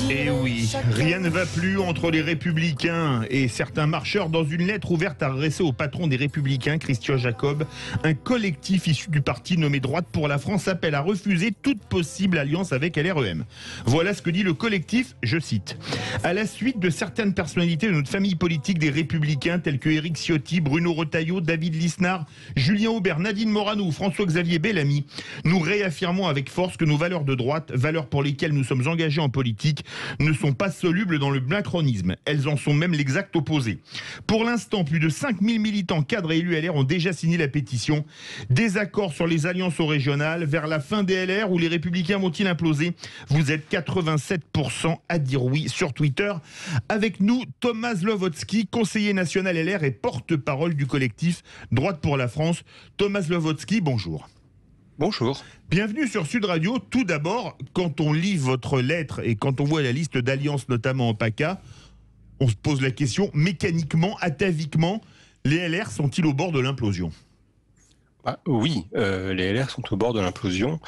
Et oui, rien ne va plus entre les Républicains et certains marcheurs. Dans une lettre ouverte adressée au patron des Républicains, Christian Jacob, un collectif issu du parti nommé Droite pour la France appelle à refuser toute possible alliance avec LREM. Voilà ce que dit le collectif, je cite. À la suite de certaines personnalités de notre famille politique des Républicains, tels que Éric Ciotti, Bruno Retailleau, David Lisnard, Julien Aubert, Nadine Morano ou François-Xavier Bellamy, nous réaffirmons avec force que nos valeurs de droite, valeurs pour lesquelles nous sommes engagés en politique, ne sont pas solubles dans le macronisme. Elles en sont même l'exact opposé. Pour l'instant, plus de 5000 militants cadres et élus LR ont déjà signé la pétition. Désaccord sur les alliances au régional, vers la fin des LR où les Républicains vont-ils imploser? Vous êtes 87% à dire oui sur Twitter. Avec nous, Thomas Zlowotzki, conseiller national LR et porte-parole du collectif Droite pour la France. Thomas Zlowotzki, bonjour. Bonjour. Bienvenue sur Sud Radio. Tout d'abord, quand on lit votre lettre et quand on voit la liste d'alliances, notamment en PACA, on se pose la question, mécaniquement, ataviquement, les LR sont-ils au bord de l'implosion ? Oui, les LR sont au bord de l'implosion,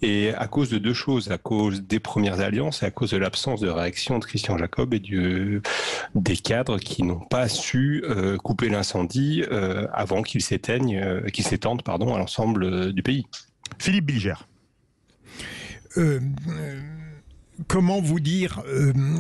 et à cause de deux choses, à cause des premières alliances et à cause de l'absence de réaction de Christian Jacob et des cadres qui n'ont pas su couper l'incendie avant qu'il s'étende à l'ensemble du pays. Philippe Bilger. Comment vous dire,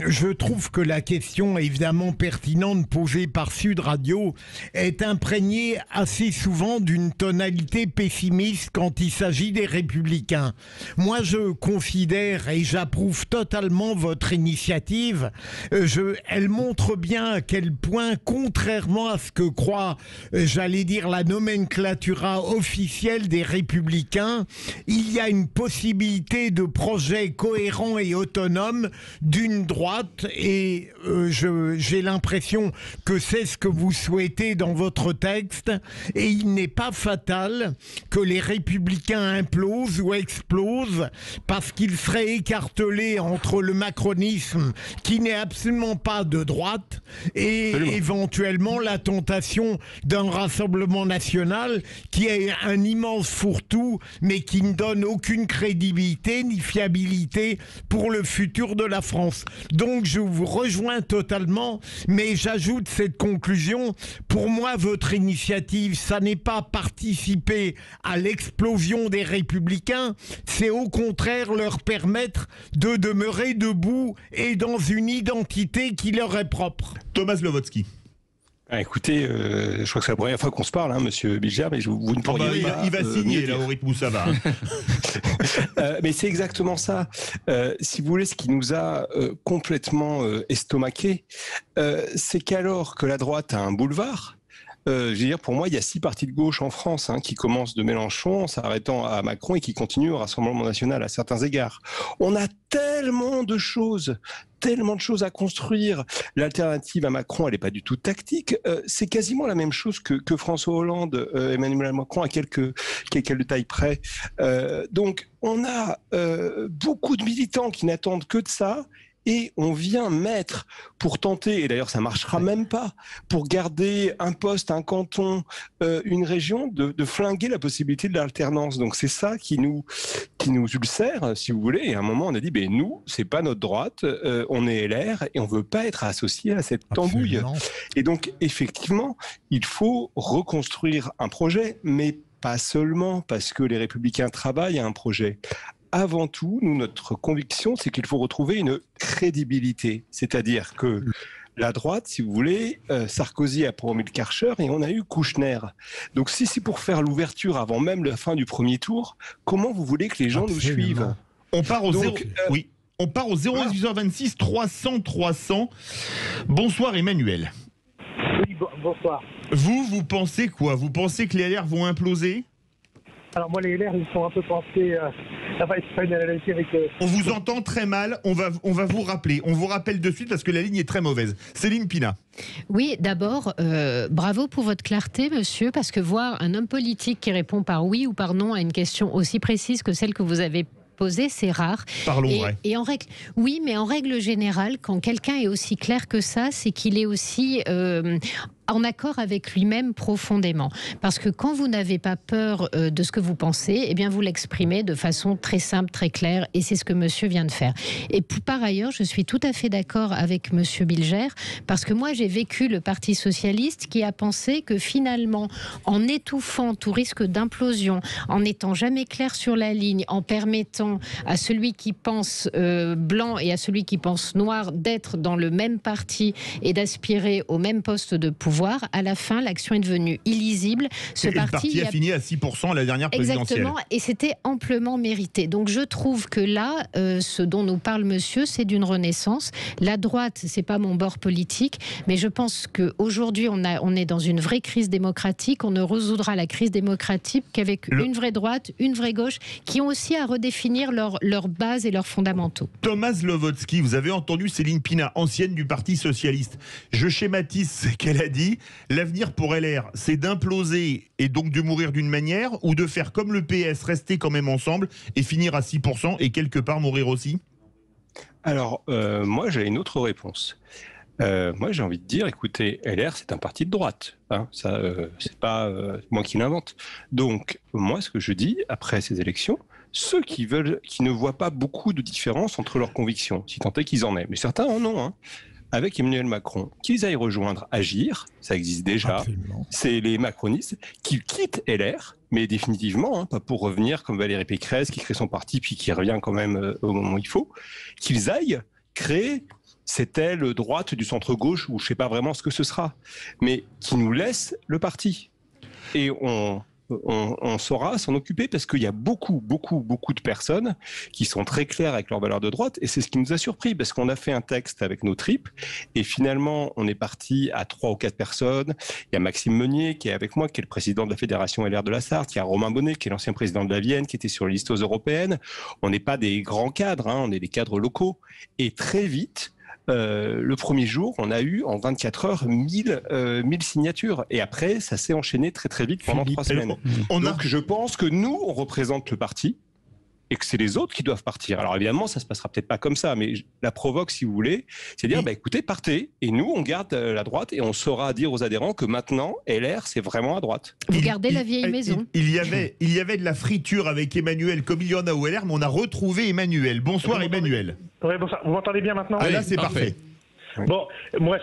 je trouve que la question évidemment pertinente posée par Sud Radio est imprégnée assez souvent d'une tonalité pessimiste quand il s'agit des Républicains. Moi je considère et j'approuve totalement votre initiative. Elle montre bien à quel point, contrairement à ce que croit, j'allais dire, la nomenclatura officielle des Républicains, il y a une possibilité de projet cohérent et autonome d'une droite, et j'ai l'impression que c'est ce que vous souhaitez dans votre texte, et il n'est pas fatal que les Républicains implosent ou explosent parce qu'ils seraient écartelés entre le macronisme qui n'est absolument pas de droite et éventuellement la tentation d'un Rassemblement national qui est un immense fourre-tout mais qui ne donne aucune crédibilité ni fiabilité pour le futur de la France. Donc je vous rejoins totalement, mais j'ajoute cette conclusion. Pour moi, votre initiative, ça n'est pas participer à l'explosion des Républicains, c'est au contraire leur permettre de demeurer debout et dans une identité qui leur est propre. Thomas Zlowotzki. Écoutez, je crois que c'est la première fois qu'on se parle, hein, monsieur Bilger, mais vous ne pourriez pas... Il va signer là au rythme où ça va. Mais c'est exactement ça. Si vous voulez, ce qui nous a complètement estomaqué, c'est qu'alors que la droite a un boulevard, je veux dire, pour moi, il y a 6 partis de gauche en France qui commencent de Mélenchon en s'arrêtant à Macron et qui continuent au Rassemblement national à certains égards. On a tellement de choses à construire. L'alternative à Macron, elle n'est pas du tout tactique. C'est quasiment la même chose que François Hollande, Emmanuel Macron, à quelques tailles près. Donc, on a beaucoup de militants qui n'attendent que de ça. Et on vient mettre, pour tenter, et d'ailleurs ça marchera même pas, pour garder un poste, un canton, une région, de flinguer la possibilité de l'alternance. Donc c'est ça qui nous ulcère, si vous voulez. Et à un moment, on a dit, nous, c'est pas notre droite, on est LR et on veut pas être associé à cette tambouille. Absolument. Et donc, effectivement, il faut reconstruire un projet, mais pas seulement parce que les Républicains travaillent à un projet. Avant tout, notre conviction, c'est qu'il faut retrouver une crédibilité. C'est-à-dire que la droite, si vous voulez, Sarkozy a promu le Karcher et on a eu Kouchner. Donc si c'est pour faire l'ouverture avant même la fin du premier tour, comment vous voulez que les gens nous suivent ? On part au 0826 300 300. Bonsoir Emmanuel. Oui, bonsoir. Vous pensez quoi ? Vous pensez que les LR vont imploser ? Alors moi, les LR, ils sont un peu pensés... c'est pas une analyse avec... On vous entend très mal, on va vous rappeler. On vous rappelle de suite parce que la ligne est très mauvaise. Céline Pina. Oui, d'abord, bravo pour votre clarté, monsieur, parce que voir un homme politique qui répond par oui ou par non à une question aussi précise que celle que vous avez posée, c'est rare. Parlons vrai. Et en règle, oui, mais en règle générale, quand quelqu'un est aussi clair que ça, c'est qu'il est aussi en accord avec lui-même profondément. Parce que quand vous n'avez pas peur de ce que vous pensez, eh bien vous l'exprimez de façon très simple, très claire, et c'est ce que monsieur vient de faire. Et par ailleurs, je suis tout à fait d'accord avec monsieur Bilger, parce que moi j'ai vécu le Parti socialiste qui a pensé que finalement, en étouffant tout risque d'implosion, en n'étant jamais clair sur la ligne, en permettant à celui qui pense blanc et à celui qui pense noir d'être dans le même parti et d'aspirer au même poste de pouvoir, à la fin, l'action est devenue illisible. Le parti a fini à 6% la dernière présidentielle. Exactement, et c'était amplement mérité. Donc je trouve que là, ce dont nous parle monsieur, c'est d'une renaissance. La droite, c'est pas mon bord politique, mais je pense qu'aujourd'hui, on est dans une vraie crise démocratique. On ne résoudra la crise démocratique qu'avec une vraie droite, une vraie gauche, qui ont aussi à redéfinir leurs bases et leurs fondamentaux. Thomas Zlowotsky, vous avez entendu Céline Pina, ancienne du Parti socialiste. Je schématise ce qu'elle a dit. L'avenir pour LR, c'est d'imploser et donc de mourir d'une manière, ou de faire comme le PS, rester quand même ensemble et finir à 6% et quelque part mourir aussi? Alors, moi j'ai une autre réponse. Moi j'ai envie de dire, écoutez, LR c'est un parti de droite, hein, ça c'est pas moi qui l'invente. Donc moi ce que je dis après ces élections, ceux qui ne voient pas beaucoup de différence entre leurs convictions, si tant est qu'ils en aient, mais certains en ont, hein, avec Emmanuel Macron, qu'ils aillent rejoindre Agir, ça existe déjà. Absolument. C'est les macronistes qui quittent LR, mais définitivement, hein, pas pour revenir comme Valérie Pécresse qui crée son parti puis qui revient quand même au moment où il faut, qu'ils aillent créer cette aile droite du centre-gauche, ou je ne sais pas vraiment ce que ce sera, mais qui nous laisse le parti. Et on saura s'en occuper parce qu'il y a beaucoup de personnes qui sont très claires avec leurs valeurs de droite, et c'est ce qui nous a surpris parce qu'on a fait un texte avec nos tripes et finalement on est parti à 3 ou 4 personnes. Il y a Maxime Meunier qui est avec moi, qui est le président de la Fédération LR de la Sarthe, il y a Romain Bonnet qui est l'ancien président de la Vienne, qui était sur les listes européennes. On n'est pas des grands cadres, hein, on est des cadres locaux, et très vite le premier jour, on a eu en 24 heures 1000 signatures. Et après, ça s'est enchaîné très vite pendant 3 semaines. Donc je pense que nous, on représente le parti et que c'est les autres qui doivent partir. Alors évidemment, ça se passera peut-être pas comme ça, mais la provoque, si vous voulez, c'est dire, écoutez, partez, et nous, on garde la droite, et on saura dire aux adhérents que maintenant, LR, c'est vraiment à droite. Vous gardez la vieille maison. Il y avait de la friture avec Emmanuel, comme il y en a au LR, mais on a retrouvé Emmanuel. Bonsoir Emmanuel. Oui, bonsoir. Vous m'entendez bien maintenant? Là, c'est parfait. Oui. Bon, moi,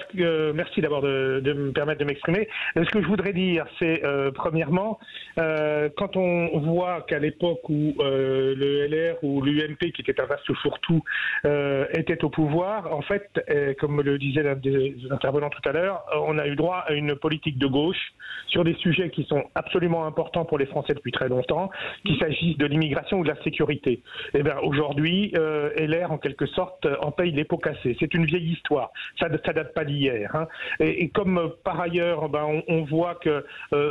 merci d'abord de me permettre de m'exprimer. Ce que je voudrais dire, c'est premièrement, quand on voit qu'à l'époque où le LR ou l'UMP, qui était un vaste fourre-tout, était au pouvoir, en fait, comme le disait l'un des intervenants tout à l'heure, on a eu droit à une politique de gauche sur des sujets qui sont absolument importants pour les Français depuis très longtemps, qu'il s'agisse de l'immigration ou de la sécurité. Et bien aujourd'hui, LR, en quelque sorte, en paye les pots cassés. C'est une vieille histoire. Ça date pas d'hier. Hein. Et comme par ailleurs, on voit que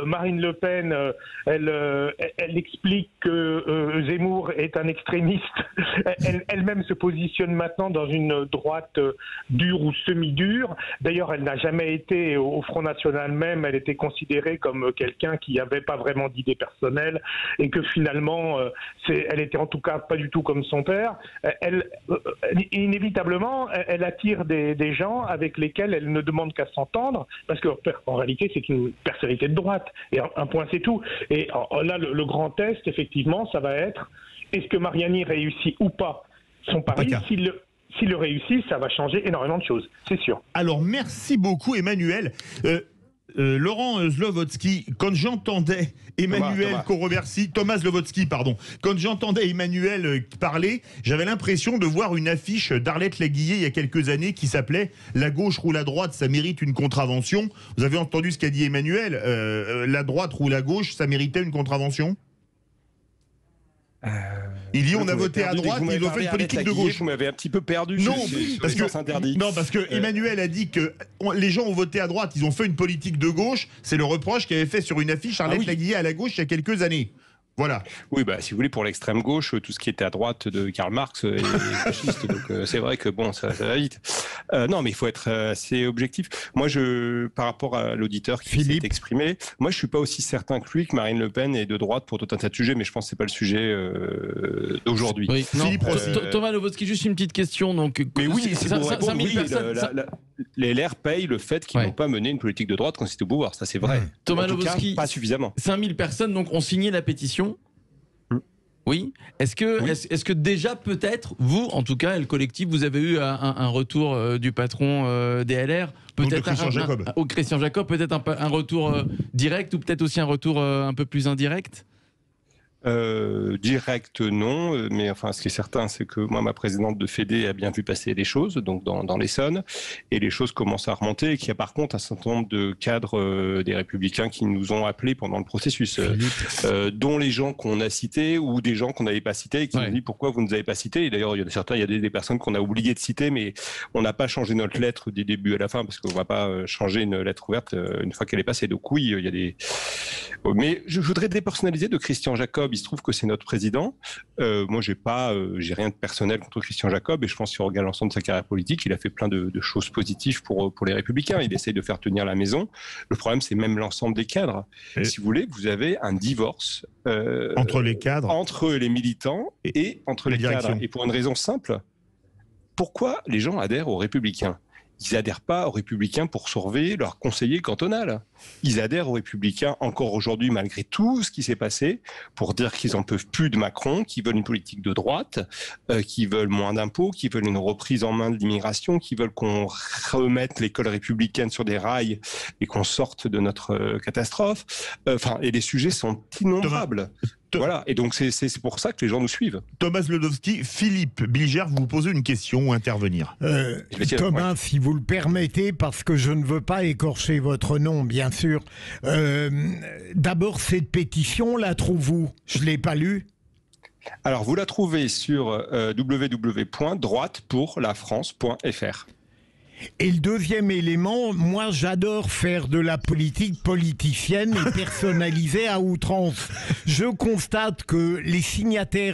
Marine Le Pen, elle explique que Zemmour est un extrémiste. Elle-même se positionne maintenant dans une droite dure ou semi-dure. D'ailleurs, elle n'a jamais été au Front National même. Elle était considérée comme quelqu'un qui n'avait pas vraiment d'idées personnelles et que finalement, elle était en tout cas pas du tout comme son père. Inévitablement, elle attire des gens avec lesquels elle ne demande qu'à s'entendre, parce qu'en réalité, c'est une personnalité de droite. Et un point, c'est tout. Et là, le grand test, effectivement, ça va être, est-ce que Mariani réussit ou pas son pari? S'il le réussit, ça va changer énormément de choses, c'est sûr. Alors, merci beaucoup, Emmanuel. Laurent Zlowotsky, quand j'entendais Thomas Zlowotsky, pardon, quand j'entendais Emmanuel parler, j'avais l'impression de voir une affiche d'Arlette Laguillet il y a quelques années qui s'appelait « La gauche roule à droite, ça mérite une contravention ». Vous avez entendu ce qu'a dit Emmanuel, la droite roule à gauche, ça méritait une contravention? Il dit on a voté à droite, ils ont fait une politique de gauche. Vous m'avez un petit peu perdu. Parce que Emmanuel a dit que les gens ont voté à droite, ils ont fait une politique de gauche. C'est le reproche qu'avait fait sur une affiche Arlette Laguillet à la gauche il y a quelques années. Voilà. Oui, si vous voulez, pour l'extrême gauche, tout ce qui était à droite de Karl Marx est fasciste. Donc c'est vrai que bon, ça va vite. Non, mais il faut être assez objectif. Moi, par rapport à l'auditeur qui s'est exprimé, moi, je suis pas aussi certain que lui que Marine Le Pen est de droite pour tout un tas de sujets, mais je pense que c'est pas le sujet d'aujourd'hui. Oui, Thomas Zlowotsky, juste une petite question. Donc, mais oui, c'est pour répondre. les LR payent le fait qu'ils n'ont pas mené une politique de droite quand c'était au pouvoir. Ça, c'est vrai. Thomas en tout cas, Lvovsky, pas suffisamment. 5000 personnes donc, ont signé la pétition. Oui. Est-ce que déjà, peut-être, vous, en tout cas, le collectif, vous avez eu un retour du patron des LR, peut-être Christian Jacob, peut-être un retour direct ou peut-être aussi un retour un peu plus indirect? Direct, non, mais enfin, ce qui est certain, c'est que moi, ma présidente de Fédé a bien vu passer les choses, donc dans l'Essonne, et les choses commencent à remonter, et qu'il y a par contre un certain nombre de cadres des Républicains qui nous ont appelés pendant le processus, dont les gens qu'on a cités ou des gens qu'on n'avait pas cités et qui nous ont dit pourquoi vous ne nous avez pas cités. Et d'ailleurs, il y a des personnes qu'on a oublié de citer, mais on n'a pas changé notre lettre du début à la fin parce qu'on ne va pas changer une lettre ouverte une fois qu'elle est passée. Donc oui, il y a des. Mais je voudrais dépersonnaliser de Christian Jacob. Il se trouve que c'est notre président. Moi, j'ai rien de personnel contre Christian Jacob, et je pense que si on regarde l'ensemble de sa carrière politique, il a fait plein de choses positives pour les Républicains. Il essaye de faire tenir la maison. Le problème, c'est même l'ensemble des cadres. Si vous voulez, vous avez un divorce entre les cadres, entre les militants et entre les cadres. Et pour une raison simple, pourquoi les gens adhèrent aux Républicains ? Ils n'adhèrent pas aux Républicains pour sauver leur conseiller cantonal. Ils adhèrent aux Républicains encore aujourd'hui, malgré tout ce qui s'est passé, pour dire qu'ils n'en peuvent plus de Macron, qu'ils veulent une politique de droite, qu'ils veulent moins d'impôts, qu'ils veulent une reprise en main de l'immigration, qu'ils veulent qu'on remette l'école républicaine sur des rails et qu'on sorte de notre catastrophe. Et les sujets sont innombrables. Voilà, et donc c'est pour ça que les gens nous suivent. Thomas Lvovsky, Philippe Bilger, vous posez une question ou intervenir. Thomas, si vous le permettez, parce que je ne veux pas écorcher votre nom, bien sûr. D'abord, cette pétition, la trouvez-vous? Je ne l'ai pas lue. Alors, vous la trouvez sur www.droitepourlafrance.fr. Et le deuxième élément, moi j'adore faire de la politique politicienne et personnalisée à outrance. Je constate que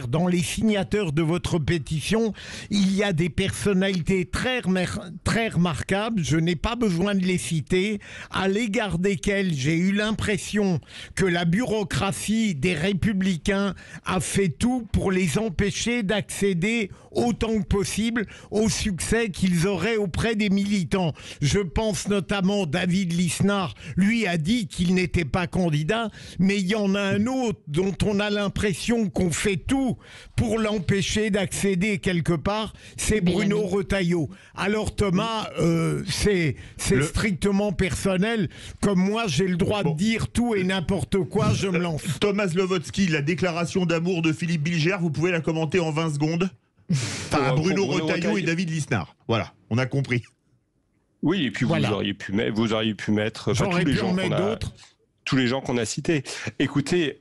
dans les signataires de votre pétition, il y a des personnalités très remarquables, je n'ai pas besoin de les citer, à l'égard desquelles j'ai eu l'impression que la bureaucratie des Républicains a fait tout pour les empêcher d'accéder autant que possible au succès qu'ils auraient auprès des militants. Je pense notamment David Lisnard, lui a dit qu'il n'était pas candidat, mais il y en a un autre dont on a l'impression qu'on fait tout pour l'empêcher d'accéder quelque part, c'est Bruno Retailleau. Alors Thomas, c'est strictement personnel, comme moi j'ai le droit de dire tout et n'importe quoi, je me lance. Thomas Lvovsky, la déclaration d'amour de Philippe Bilger, vous pouvez la commenter en 20 secondes. Enfin, Bruno Retailleau et David Lisnard. Voilà, on a compris. Oui, et puis vous auriez pu mettre tous les gens qu'on a cités. Écoutez,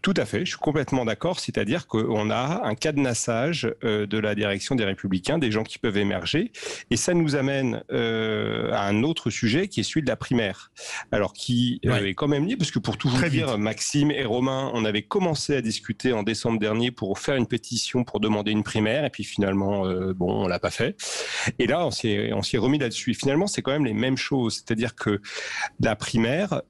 tout à fait, je suis complètement d'accord, c'est-à-dire qu'on a un cadenassage de la direction des Républicains, des gens qui peuvent émerger, et ça nous amène à un autre sujet qui est celui de la primaire. Alors qui est quand même lié, parce que pour tout vous dire, Maxime et Romain, on avait commencé à discuter en décembre dernier pour faire une pétition pour demander une primaire, et puis finalement, on l'a pas fait. Et là, on s'y est remis là-dessus. Et finalement, c'est quand même les mêmes choses, c'est-à-dire que la primaire,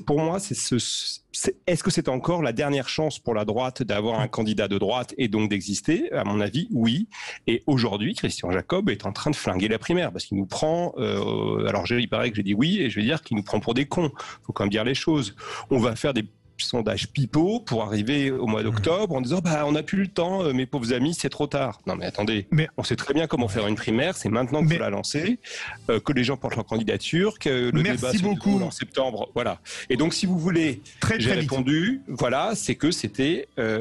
pour moi, est-ce que c'est encore la dernière chance pour la droite d'avoir un candidat de droite et donc d'exister? À mon avis, oui. Et aujourd'hui, Christian Jacob est en train de flinguer la primaire parce qu'il nous prend. Il paraît que j'ai dit oui et je vais dire qu'il nous prend pour des cons. Il faut quand même dire les choses. On va faire des sondage pipeau pour arriver au mois d'octobre en disant on n'a plus le temps, mes pauvres amis, c'est trop tard. Non mais attendez, on sait très bien comment faire une primaire, c'est maintenant qu'il faut la lancer, que les gens portent leur candidature, que le débat se déroule en septembre, voilà. Et donc si vous voulez, j'ai répondu, voilà, c'est que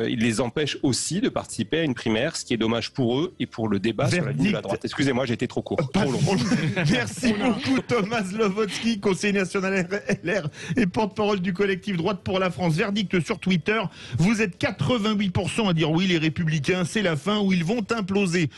il les empêche aussi de participer à une primaire, ce qui est dommage pour eux et pour le débat sur la ligne de la droite. Excusez-moi, j'ai été trop court, trop long. Merci beaucoup Thomas Lvovsky, conseiller national LR et porte-parole du collectif Droite pour la France. Verdict sur Twitter, vous êtes 88% à dire oui, les Républicains, c'est la fin, ou ils vont imploser.